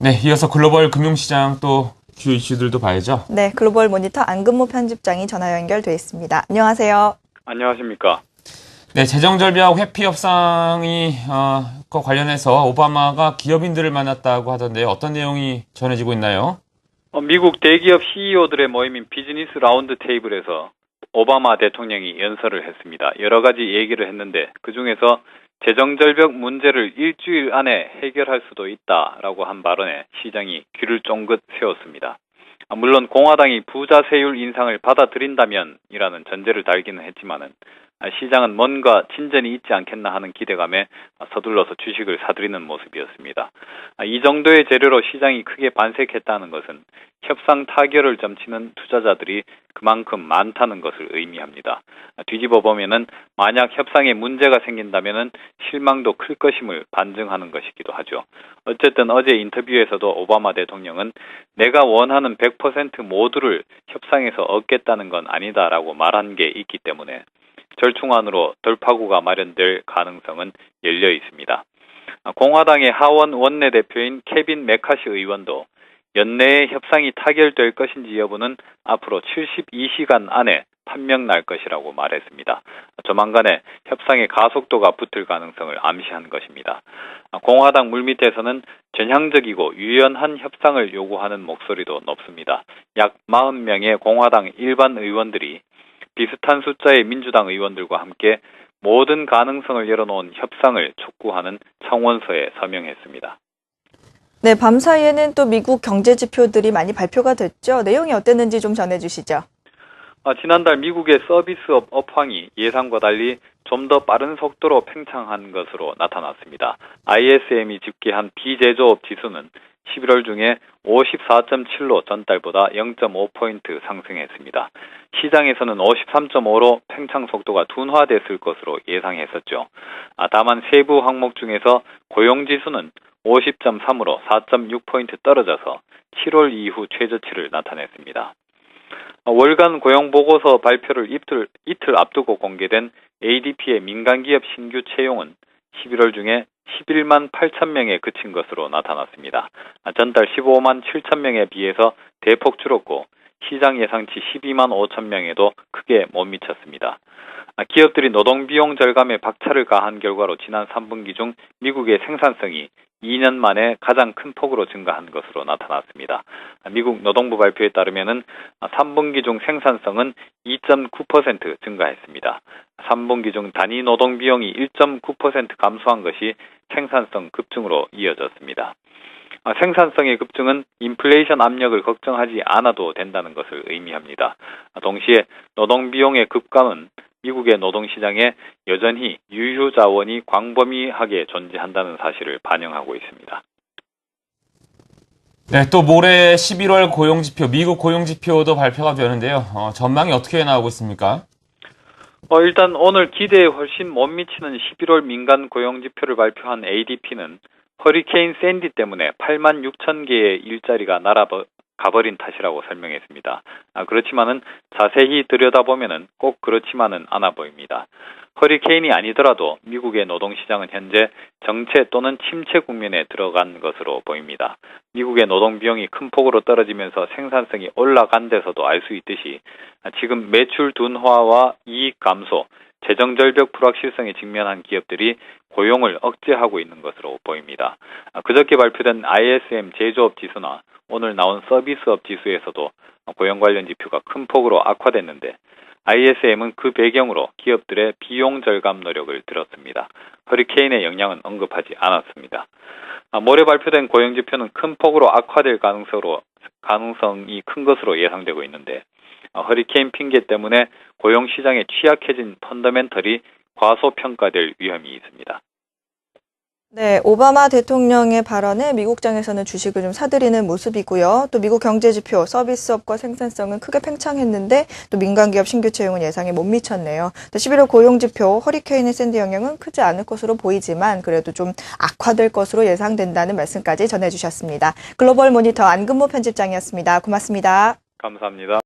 네, 이어서 글로벌 금융시장 또 주요 이슈들도 봐야죠. 네, 글로벌 모니터 안근모 편집장이 전화 연결돼 있습니다. 안녕하세요. 안녕하십니까. 네, 재정절벽 회피 협상이 그 관련해서 오바마가 기업인들을 만났다고 하던데요. 어떤 내용이 전해지고 있나요? 미국 대기업 CEO들의 모임인 비즈니스 라운드 테이블에서 오바마 대통령이 연설을 했습니다. 여러 가지 얘기를 했는데 그중에서 재정절벽 문제를 일주일 안에 해결할 수도 있다라고 한 발언에 시장이 귀를 쫑긋 세웠습니다. 물론 공화당이 부자 세율 인상을 받아들인다면이라는 전제를 달기는 했지만은 시장은 뭔가 진전이 있지 않겠나 하는 기대감에 서둘러서 주식을 사들이는 모습이었습니다. 이 정도의 재료로 시장이 크게 반색했다는 것은 협상 타결을 점치는 투자자들이 그만큼 많다는 것을 의미합니다. 뒤집어 보면은 만약 협상에 문제가 생긴다면은 실망도 클 것임을 반증하는 것이기도 하죠. 어쨌든 어제 인터뷰에서도 오바마 대통령은 내가 원하는 100% 모두를 협상에서 얻겠다는 건 아니다라고 말한 게 있기 때문에 절충안으로 돌파구가 마련될 가능성은 열려 있습니다. 공화당의 하원 원내대표인 케빈 메카시 의원도 연내에 협상이 타결될 것인지 여부는 앞으로 72시간 안에 판명 날 것이라고 말했습니다. 조만간에 협상의 가속도가 붙을 가능성을 암시한 것입니다. 공화당 물밑에서는 전향적이고 유연한 협상을 요구하는 목소리도 높습니다. 약 40명의 공화당 일반 의원들이 비슷한 숫자의 민주당 의원들과 함께 모든 가능성을 열어놓은 협상을 촉구하는 청원서에 서명했습니다. 네, 밤사이에는 또 미국 경제 지표들이 많이 발표가 됐죠. 내용이 어땠는지 좀 전해주시죠. 지난달 미국의 서비스업 업황이 예상과 달리 좀 더 빠른 속도로 팽창한 것으로 나타났습니다. ISM이 집계한 비제조업 지수는 11월 중에 54.7로 전달보다 0.5포인트 상승했습니다. 시장에서는 53.5로 팽창 속도가 둔화됐을 것으로 예상했었죠. 다만 세부 항목 중에서 고용지수는 50.3으로 4.6포인트 떨어져서 7월 이후 최저치를 나타냈습니다. 월간 고용보고서 발표를 이틀 앞두고 공개된 ADP의 민간기업 신규 채용은 11월 중에 11만 8천 명에 그친 것으로 나타났습니다. 전달 15만 7천 명에 비해서 대폭 줄었고 시장 예상치 12만 5천 명에도 크게 못 미쳤습니다. 기업들이 노동비용 절감에 박차를 가한 결과로 지난 3분기 중 미국의 생산성이 2년 만에 가장 큰 폭으로 증가한 것으로 나타났습니다. 미국 노동부 발표에 따르면은 3분기 중 생산성은 2.9% 증가했습니다. 3분기 중 단위 노동 비용이 1.9% 감소한 것이 생산성 급증으로 이어졌습니다. 생산성의 급증은 인플레이션 압력을 걱정하지 않아도 된다는 것을 의미합니다. 동시에 노동 비용의 급감은 미국의 노동시장에 여전히 유휴 자원이 광범위하게 존재한다는 사실을 반영하고 있습니다. 네, 또 모레 11월 고용지표, 미국 고용지표도 발표가 되는데요. 전망이 어떻게 나오고 있습니까? 일단 오늘 기대에 훨씬 못 미치는 11월 민간 고용지표를 발표한 ADP는 허리케인 샌디 때문에 8만 6천 개의 일자리가 날아가버린 탓이라고 설명했습니다. 그렇지만은 자세히 들여다보면은 꼭 그렇지만은 않아 보입니다. 허리케인이 아니더라도 미국의 노동시장은 현재 정체 또는 침체 국면에 들어간 것으로 보입니다. 미국의 노동 비용이 큰 폭으로 떨어지면서 생산성이 올라간 데서도 알 수 있듯이 지금 매출 둔화와 이익 감소, 재정절벽 불확실성에 직면한 기업들이 고용을 억제하고 있는 것으로 보입니다. 그저께 발표된 ISM 제조업 지수나 오늘 나온 서비스업 지수에서도 고용 관련 지표가 큰 폭으로 악화됐는데 ISM은 그 배경으로 기업들의 비용 절감 노력을 들었습니다. 허리케인의 영향은 언급하지 않았습니다. 모레 발표된 고용 지표는 큰 폭으로 악화될 가능성이 큰 것으로 예상되고 있는데 허리케인 핑계 때문에 고용 시장에 취약해진 펀더멘털이 과소평가될 위험이 있습니다. 네, 오바마 대통령의 발언에 미국장에서는 주식을 좀 사들이는 모습이고요. 또 미국 경제지표, 서비스업과 생산성은 크게 팽창했는데 또 민간기업 신규 채용은 예상에 못 미쳤네요. 또 11월 고용지표, 허리케인의 샌디 영향은 크지 않을 것으로 보이지만 그래도 좀 악화될 것으로 예상된다는 말씀까지 전해주셨습니다. 글로벌 모니터 안근모 편집장이었습니다. 고맙습니다. 감사합니다.